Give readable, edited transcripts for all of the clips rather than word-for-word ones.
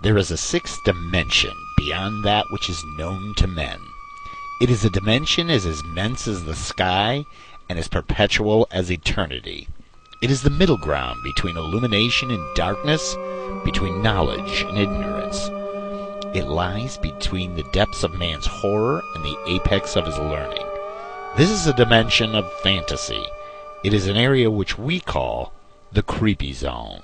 There is a sixth dimension beyond that which is known to men. It is a dimension as immense as the sky and as perpetual as eternity. It is the middle ground between illumination and darkness, between knowledge and ignorance. It lies between the depths of man's horror and the apex of his learning. This is a dimension of fantasy. It is an area which we call the Kreepy Zone.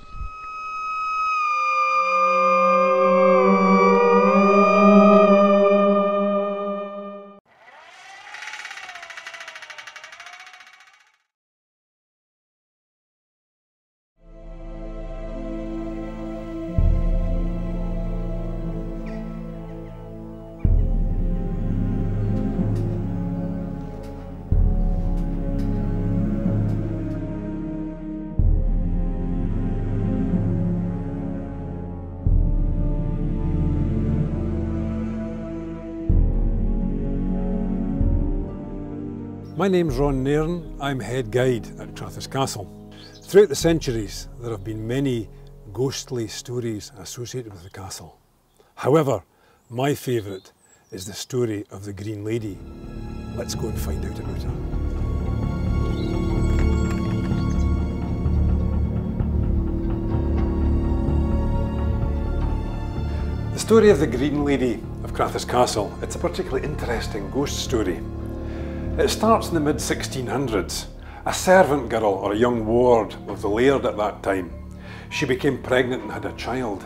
My name's Ron Nairn, I'm head guide at Crathes Castle. Throughout the centuries there have been many ghostly stories associated with the castle. However, my favourite is the story of the Green Lady. Let's go and find out about her. The story of the Green Lady of Crathes Castle, it's a particularly interesting ghost story. It starts in the mid-1600s. A servant girl, or a young ward of the laird at that time, she became pregnant and had a child.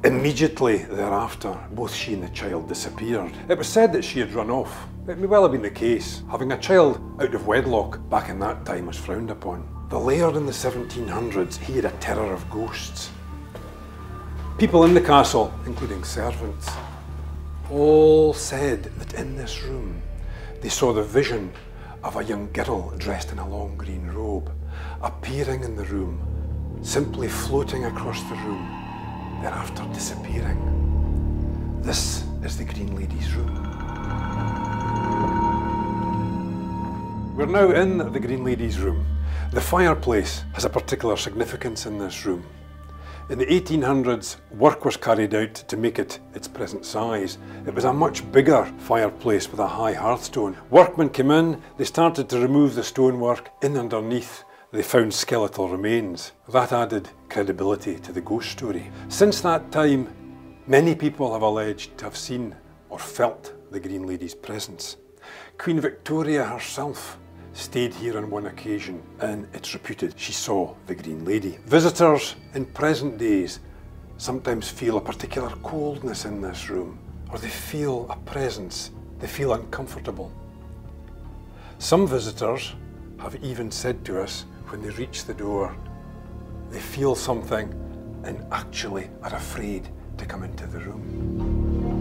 Immediately thereafter, both she and the child disappeared. It was said that she had run off. It may well have been the case. Having a child out of wedlock back in that time was frowned upon. The laird in the 1700s, he had a terror of ghosts. People in the castle, including servants, all said that in this room they saw the vision of a young girl dressed in a long green robe, appearing in the room, simply floating across the room, thereafter disappearing. This is the Green Lady's room. We're now in the Green Lady's room. The fireplace has a particular significance in this room. In the 1800s, work was carried out to make it its present size. It was a much bigger fireplace with a high hearthstone. Workmen came in, they started to remove the stonework. In underneath, they found skeletal remains. That added credibility to the ghost story. Since that time, many people have alleged to have seen or felt the Green Lady's presence. Queen Victoria herself stayed here on one occasion, and it's reputed she saw the Green Lady. Visitors in present days sometimes feel a particular coldness in this room, or they feel a presence, they feel uncomfortable. Some visitors have even said to us when they reach the door, they feel something and actually are afraid to come into the room.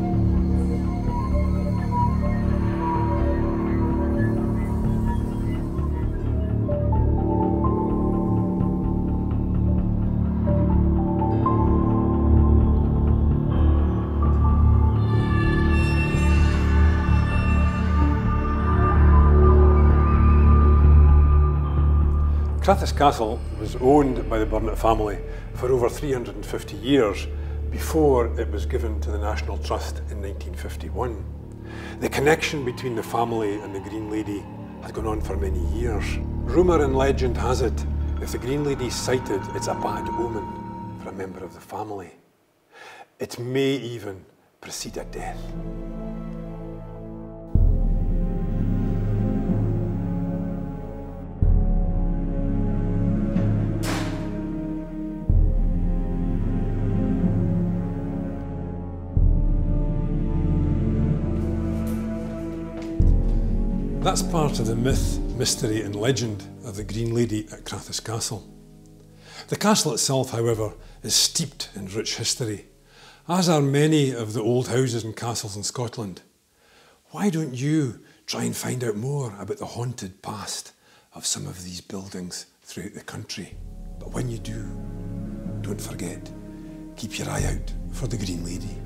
Crathes Castle was owned by the Burnet family for over 350 years before it was given to the National Trust in 1951. The connection between the family and the Green Lady has gone on for many years. Rumour and legend has it, if the Green Lady is sighted, it's a bad omen for a member of the family. It may even precede a death. That's part of the myth, mystery and legend of the Green Lady at Crathes Castle. The castle itself, however, is steeped in rich history, as are many of the old houses and castles in Scotland. Why don't you try and find out more about the haunted past of some of these buildings throughout the country? But when you do, don't forget, keep your eye out for the Green Lady.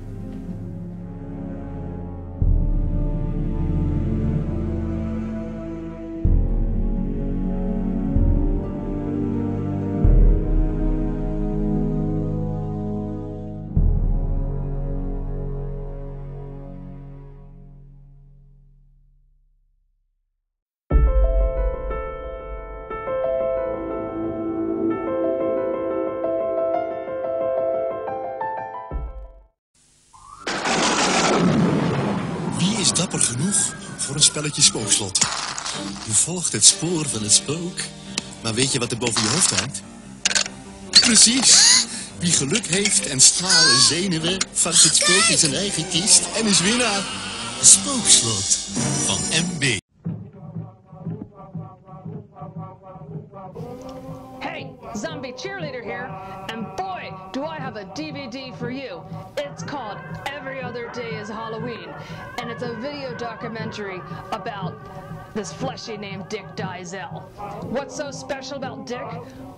is dapper genoeg voor een spelletje Spookslot. Je volgt het spoor van het spook. Maar weet je wat er boven je hoofd hangt? Precies. Wie geluk heeft en stralen zenuwen, vangt het spook in zijn eigen kist en is winnaar. Spookslot van MB. Hey, zombie cheerleader here, and boy, do I have a DVD for you. It's called Every Other Day is Halloween, and it's a video documentary about this fleshy named Dick Dizell. What's so special about Dick?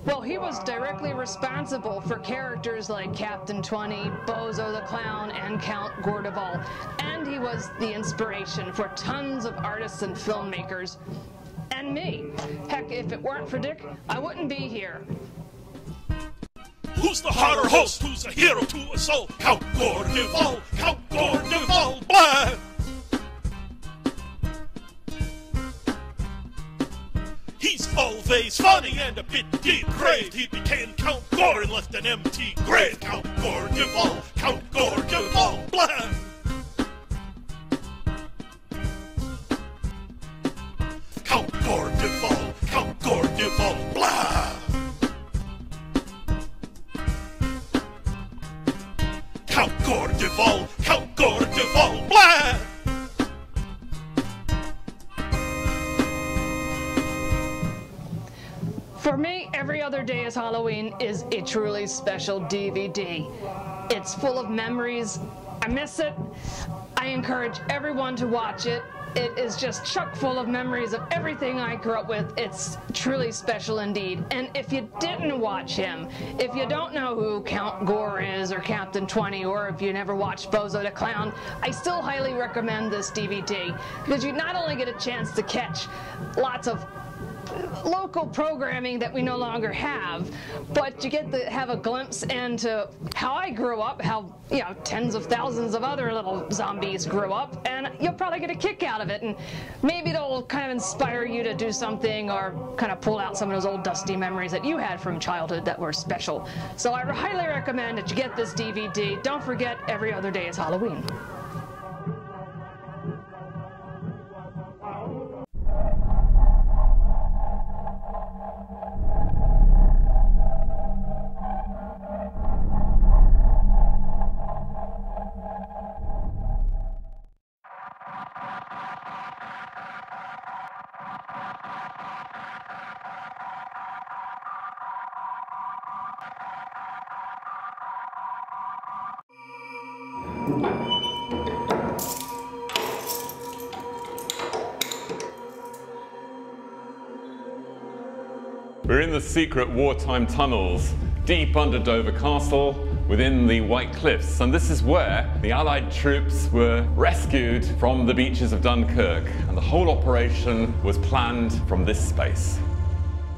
Well, he was directly responsible for characters like Captain 20, Bozo the Clown, and Count Gordeval. And he was the inspiration for tons of artists and filmmakers. And me. Heck, if it weren't for Dick, I wouldn't be here. Who's the hotter host? Who's a hero to us all? Count Gordeval, Count Gordeval, blah! He's always funny and a bit depraved. He became Count Gore and left an empty grave. Count Gordeval, blah! Count Gordeval, blah! Count Gordeval, blah! For me, Every Other Day is Halloween is a truly special DVD. It's full of memories. I miss it. I encourage everyone to watch it. It is just chock full of memories of everything I grew up with. It's truly special indeed. And if you didn't watch him, if you don't know who Count Gore is or Captain 20, or if you never watched Bozo the Clown, I still highly recommend this DVD because you not only get a chance to catch lots of local programming that we no longer have, but you get to have a glimpse into how I grew up, how, you know, tens of thousands of other little zombies grew up, and you'll probably get a kick out of it, and maybe it'll kind of inspire you to do something or kind of pull out some of those old dusty memories that you had from childhood that were special. So I highly recommend that you get this DVD. Don't forget, Every Other Day is Halloween. We're in the secret wartime tunnels, deep under Dover Castle, within the White Cliffs, and this is where the Allied troops were rescued from the beaches of Dunkirk, and the whole operation was planned from this space.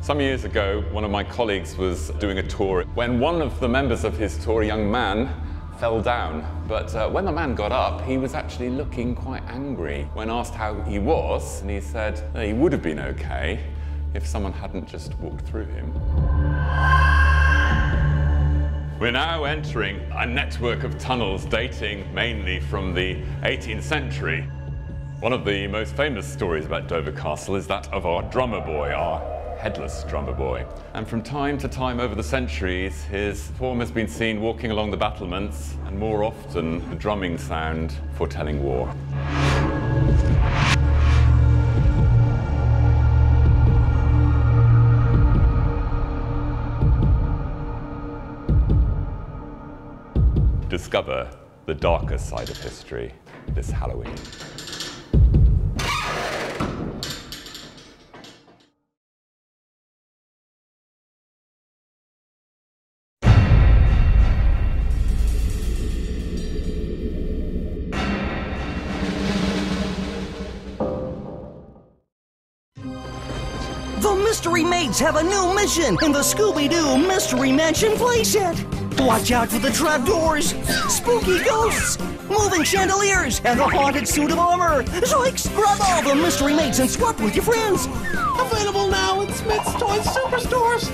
Some years ago, one of my colleagues was doing a tour when one of the members of his tour, a young man, fell down. But when the man got up, he was actually looking quite angry. When asked how he was, and he said he would have been okay if someone hadn't just walked through him. We're now entering a network of tunnels dating mainly from the 18th century. One of the most famous stories about Dover Castle is that of our drummer boy, our headless drummer boy. And from time to time over the centuries, his form has been seen walking along the battlements, and more often the drumming sound foretelling war. Discover the darker side of history this Halloween. The Mystery Mates have a new mission in the Scooby-Doo Mystery Mansion playset. Watch out for the trapdoors, spooky ghosts, moving chandeliers, and a haunted suit of armor. Zoinks! Grab all the Mystery Mates and swap with your friends. Available now in Smith's Toy Superstores.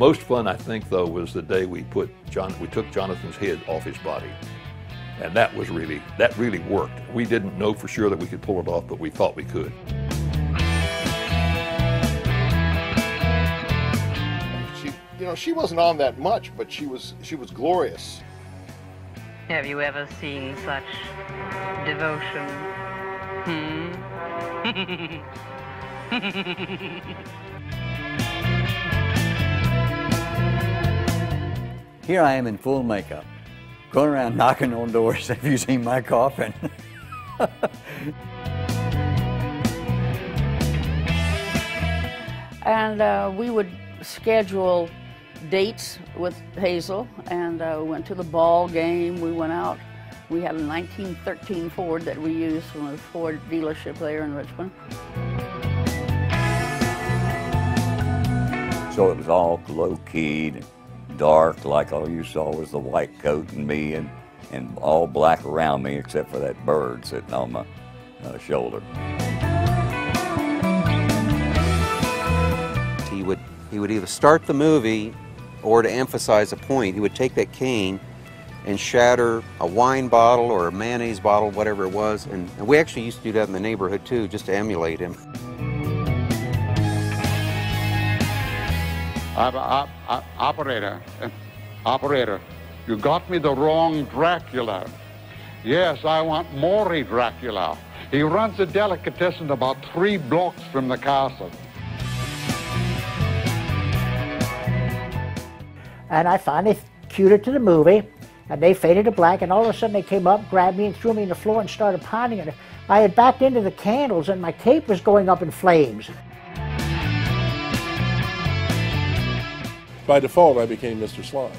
most fun, I think, though, was the day we took Jonathan's head off his body. And that really worked. We didn't know for sure that we could pull it off, but we thought we could. She wasn't on that much, but she was glorious. Have you ever seen such devotion? Here I am in full makeup, going around knocking on doors. Have you seen my coffin? And we would schedule dates with Hazel, and we went to the ball game. We went out. We had a 1913 Ford that we used from a Ford dealership there in Richmond. So it was all low-keyed, dark, like all you saw was the white coat and me, and all black around me except for that bird sitting on my shoulder. He would either start the movie, or to emphasize a point, he would take that cane and shatter a wine bottle or a mayonnaise bottle, whatever it was, and we actually used to do that in the neighborhood too, just to emulate him. Operator, you got me the wrong Dracula. Yes, I want Maury Dracula. He runs a delicatessen about 3 blocks from the castle. And I finally cued it to the movie, and they faded to black, and all of a sudden they came up, grabbed me, and threw me on the floor and started pounding it. I had backed into the candles, and my cape was going up in flames. By default, I became Mr. Slide.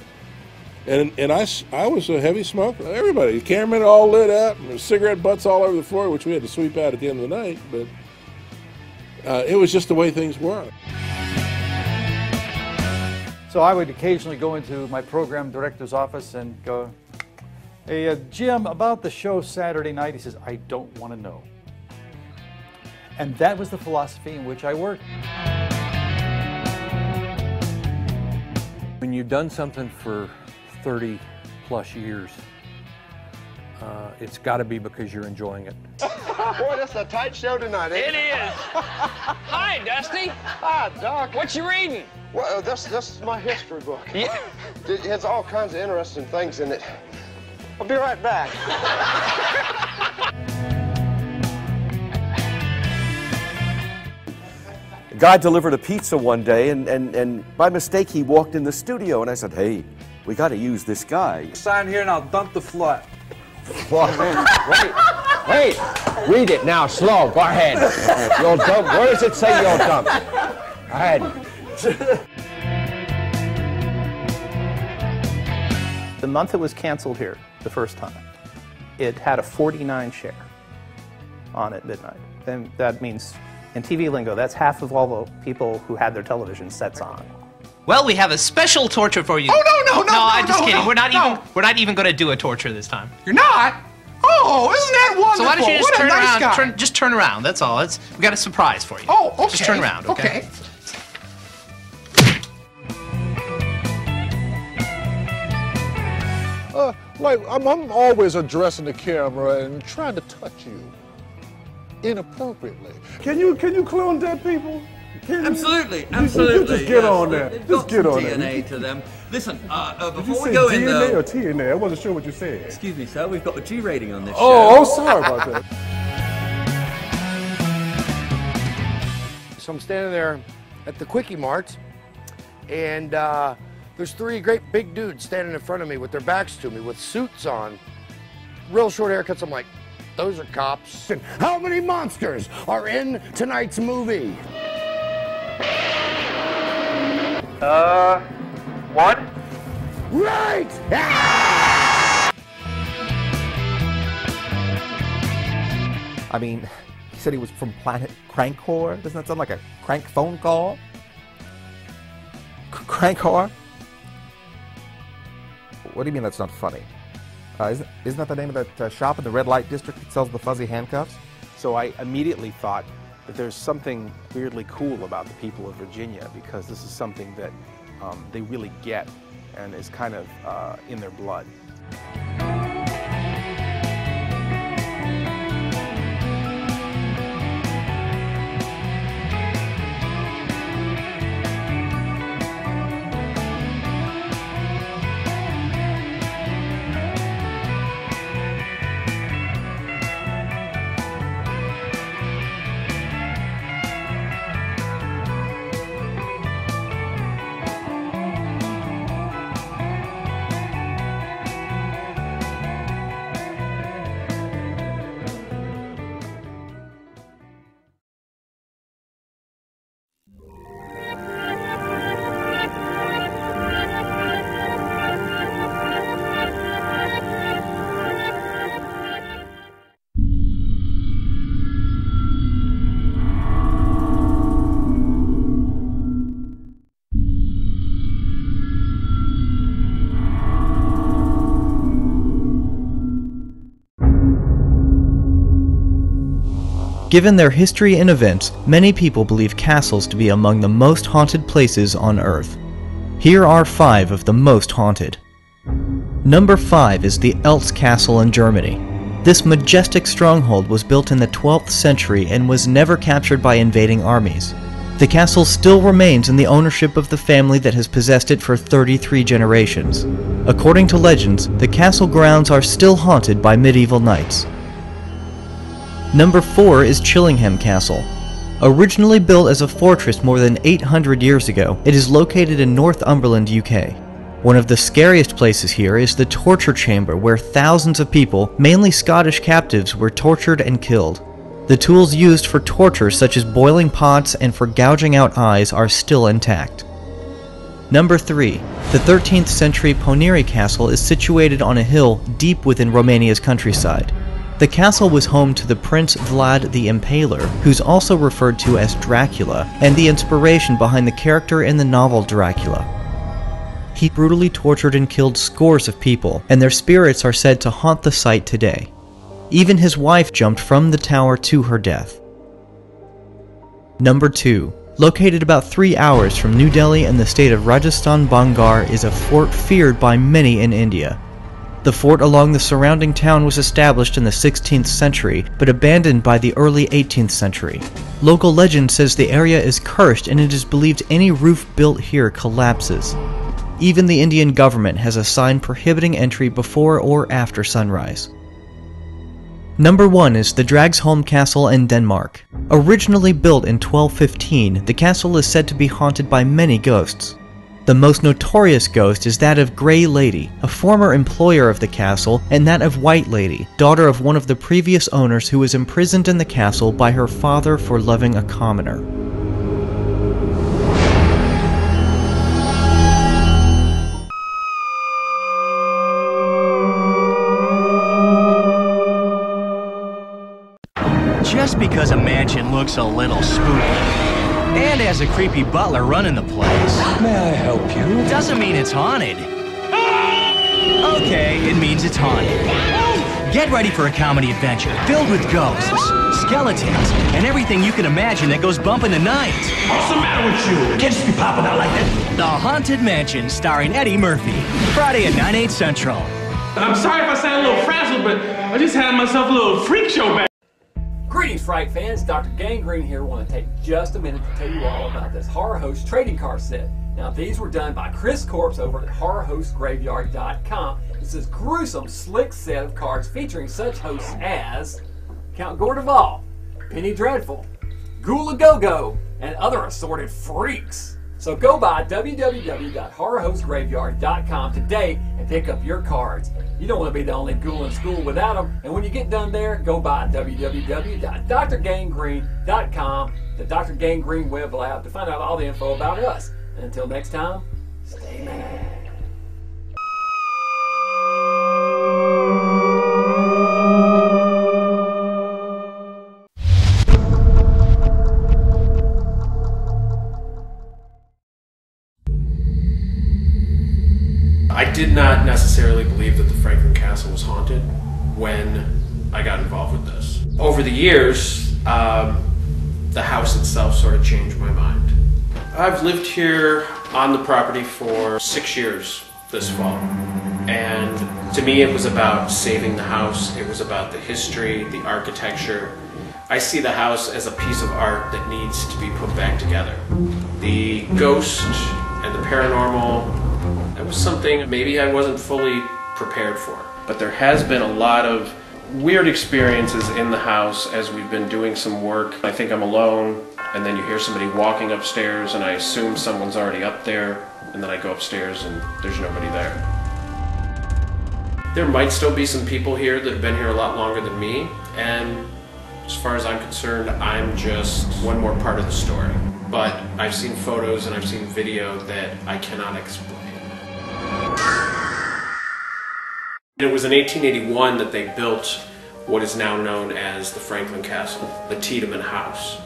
And I was a heavy smoker. Everybody, the cameramen all lit up, and there was cigarette butts all over the floor, which we had to sweep out at the end of the night, but it was just the way things were. So I would occasionally go into my program director's office and go, "Hey, Jim, about the show Saturday night." He says, "I don't want to know." And that was the philosophy in which I worked. When you've done something for 30 plus years, it's got to be because you're enjoying it. Boy, that's a tight show tonight, ain't it? It is. Hi, Dusty. Hi, Doc. What you reading? Well, this is my history book. Yeah. It has all kinds of interesting things in it. I'll be right back. A guy delivered a pizza one day, and by mistake he walked in the studio, and I said, "Hey, we got to use this guy." Sign here and I'll dump the flat. Wait, read it now, slow. Go ahead. You'll dump. Where does it say you'll dump? Go ahead. The month it was canceled here the first time, it had a 49 share on at midnight. And that means, in TV lingo, that's half of all the people who had their television sets on. Well, we have a special torture for you. Oh, no, I'm just kidding. We're not even going to do a torture this time. You're not? Oh, isn't that wonderful? So why don't you just what turn a nice around? Guy. Just turn around. That's all. We got a surprise for you. Oh, okay. Just turn around, okay? Like, I'm always addressing the camera and trying to touch you inappropriately. Can you clone dead people? Absolutely. You just get on there. Just get on there. DNA to them. Listen, Did before you we say go in DNA though... or TNA? I wasn't sure what you said. Excuse me, sir, we've got a G rating on this show. Oh, sorry about that. So I'm standing there at the Quickie Mart, and there's 3 great big dudes standing in front of me with their backs to me with suits on, real short haircuts. I'm like, those are cops. How many monsters are in tonight's movie? 1. Right! I mean, he said he was from Planet Crankcore. Doesn't that sound like a crank phone call? Crankcore? What do you mean that's not funny? Isn't that the name of that shop in the red light district that sells the fuzzy handcuffs? So I immediately thought that there's something weirdly cool about the people of Virginia, because this is something that they really get and is kind of in their blood. Given their history and events, many people believe castles to be among the most haunted places on Earth. Here are 5 of the most haunted. Number 5 is the Eltz Castle in Germany. This majestic stronghold was built in the 12th century and was never captured by invading armies. The castle still remains in the ownership of the family that has possessed it for 33 generations. According to legends, the castle grounds are still haunted by medieval knights. Number 4 is Chillingham Castle. Originally built as a fortress more than 800 years ago, it is located in Northumberland, UK. One of the scariest places here is the torture chamber where thousands of people, mainly Scottish captives, were tortured and killed. The tools used for torture, such as boiling pots and for gouging out eyes, are still intact. Number 3. The 13th century Poneri Castle is situated on a hill deep within Romania's countryside. The castle was home to the Prince Vlad the Impaler, who's also referred to as Dracula, and the inspiration behind the character in the novel Dracula. He brutally tortured and killed scores of people, and their spirits are said to haunt the site today. Even his wife jumped from the tower to her death. Number 2. Located about 3 hours from New Delhi in the state of Rajasthan Bangar is a fort feared by many in India. The fort along the surrounding town was established in the 16th century, but abandoned by the early 18th century. Local legend says the area is cursed and it is believed any roof built here collapses. Even the Indian government has a sign prohibiting entry before or after sunrise. Number 1 is the Dragsholm Castle in Denmark. Originally built in 1215, the castle is said to be haunted by many ghosts. The most notorious ghost is that of Grey Lady, a former employer of the castle, and that of White Lady, daughter of one of the previous owners who was imprisoned in the castle by her father for loving a commoner. Just because a mansion looks a little spooky, and has a creepy butler running the place, may I help you? Doesn't mean it's haunted. Okay, it means it's haunted. Get ready for a comedy adventure filled with ghosts, skeletons, and everything you can imagine that goes bump in the night. What's the matter with you? Can't just be popping out like that. The Haunted Mansion, starring Eddie Murphy. Friday at 9/8 Central. I'm sorry if I sound a little frazzled, but I just had myself a little freak show back. Greetings, Fright fans. Dr. Gangrene here. I want to take just a minute to tell you all about this Horror Host trading card set. Now, these were done by Chris Corpse over at HorrorHostGraveyard.com. This is gruesome, slick set of cards featuring such hosts as Count Gordeval, Penny Dreadful, Ghoul Go, and other assorted freaks. So go by www.horrorhostgraveyard.com today and pick up your cards. You don't want to be the only ghoul in school without them. And when you get done there, go by www.drgangrene.com, the Dr. Gangrene web lab, to find out all the info about us. And until next time, stay mad. I did not necessarily believe that the Franklin Castle was haunted when I got involved with this. Over the years, the house itself sort of changed my mind. I've lived here on the property for 6 years this fall. And to me, it was about saving the house. It was about the history, the architecture. I see the house as a piece of art that needs to be put back together. The ghost and the paranormal, that was something maybe I wasn't fully prepared for. But there has been a lot of weird experiences in the house as we've been doing some work. I think I'm alone, and then you hear somebody walking upstairs, and I assume someone's already up there, and then I go upstairs and there's nobody there. There might still be some people here that have been here a lot longer than me, and as far as I'm concerned, I'm just one more part of the story. But I've seen photos and I've seen video that I cannot explain. It was in 1881 that they built what is now known as the Franklin Castle, the Tiedemann House.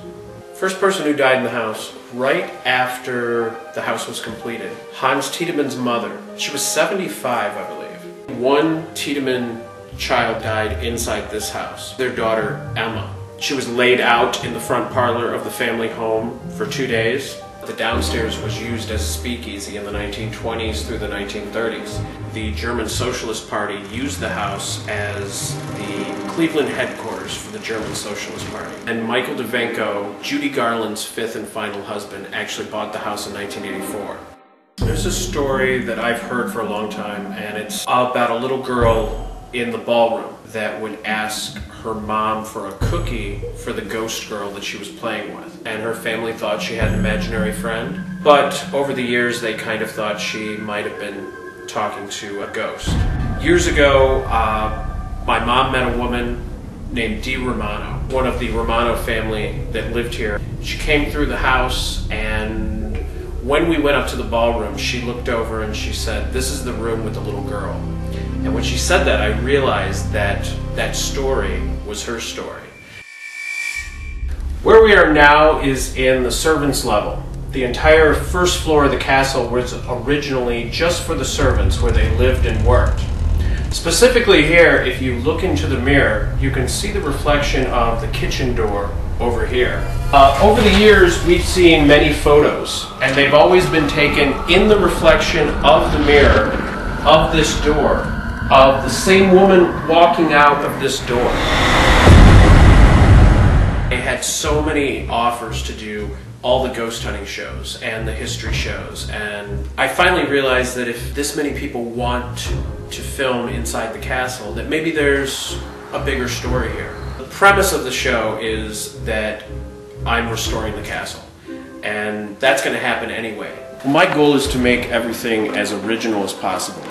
First person who died in the house right after the house was completed, Hans Tiedemann's mother. She was 75, I believe. One Tiedemann child died inside this house, their daughter Emma. She was laid out in the front parlor of the family home for 2 days. The downstairs was used as a speakeasy in the 1920s through the 1930s. The German Socialist Party used the house as the Cleveland headquarters for the German Socialist Party. And Michael DeVenko, Judy Garland's fifth and final husband, actually bought the house in 1984. There's a story that I've heard for a long time, and it's about a little girl in the ballroom that would ask her mom for a cookie for the ghost girl that she was playing with. And her family thought she had an imaginary friend, but over the years they kind of thought she might have been talking to a ghost. Years ago, my mom met a woman named Dee Romano, one of the Romano family that lived here. She came through the house, and when we went up to the ballroom, she looked over and she said, "This is the room with the little girl." And when she said that, I realized that that story was her story. Where we are now is in the servants' level. The entire first floor of the castle was originally just for the servants, where they lived and worked. Specifically here, if you look into the mirror, you can see the reflection of the kitchen door over here. Over the years, we've seen many photos, and they've always been taken in the reflection of the mirror of this door, of the same woman walking out of this door. They had so many offers to do all the ghost hunting shows and the history shows, and I finally realized that if this many people want to film inside the castle, that maybe there's a bigger story here. The premise of the show is that I'm restoring the castle, and that's going to happen anyway. My goal is to make everything as original as possible.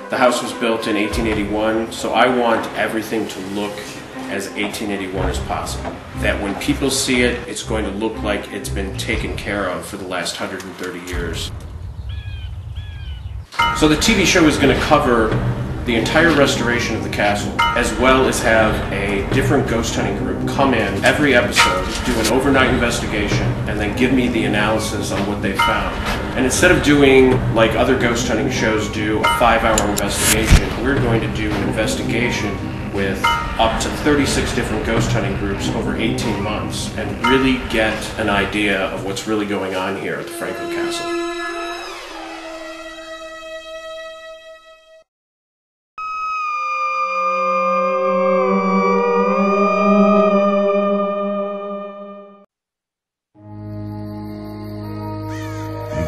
The house was built in 1881, so I want everything to look as 1881 as possible. That when people see it, it's going to look like it's been taken care of for the last 130 years. So the TV show is going to cover the entire restoration of the castle, as well as have a different ghost hunting group come in every episode, do an overnight investigation, and then give me the analysis on what they found. And instead of doing like other ghost hunting shows do, a 5-hour investigation, we're going to do an investigation with up to 36 different ghost hunting groups over 18 months and really get an idea of what's really going on here at the Franklin Castle.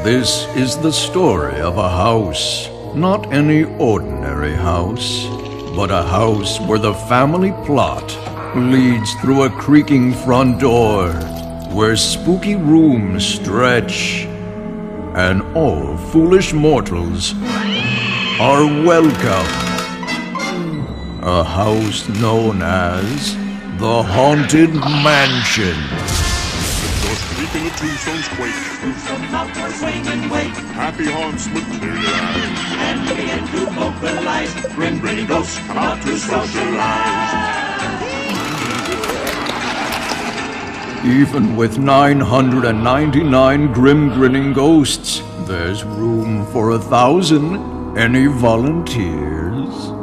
This is the story of a house, not any ordinary house, but a house where the family plot leads through a creaking front door, where spooky rooms stretch, and all foolish mortals are welcome. A house known as the Haunted Mansion. In the tombstones quake. Tombstone mountains swing and wake. Happy haunts materialize. And begin to vocalize. Grim grinning ghosts come out to socialize. Even with 999 grim grinning ghosts, there's room for 1,000. Any volunteers?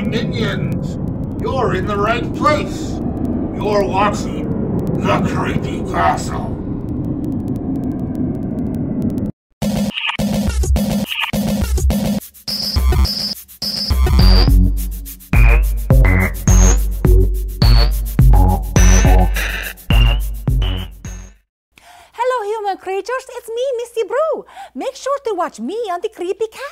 my minions! You're in the right place! You're watching The Kreepy Castle. Hello, human creatures. It's me, Misty Brew. Make sure to watch me on the Kreepy Castle.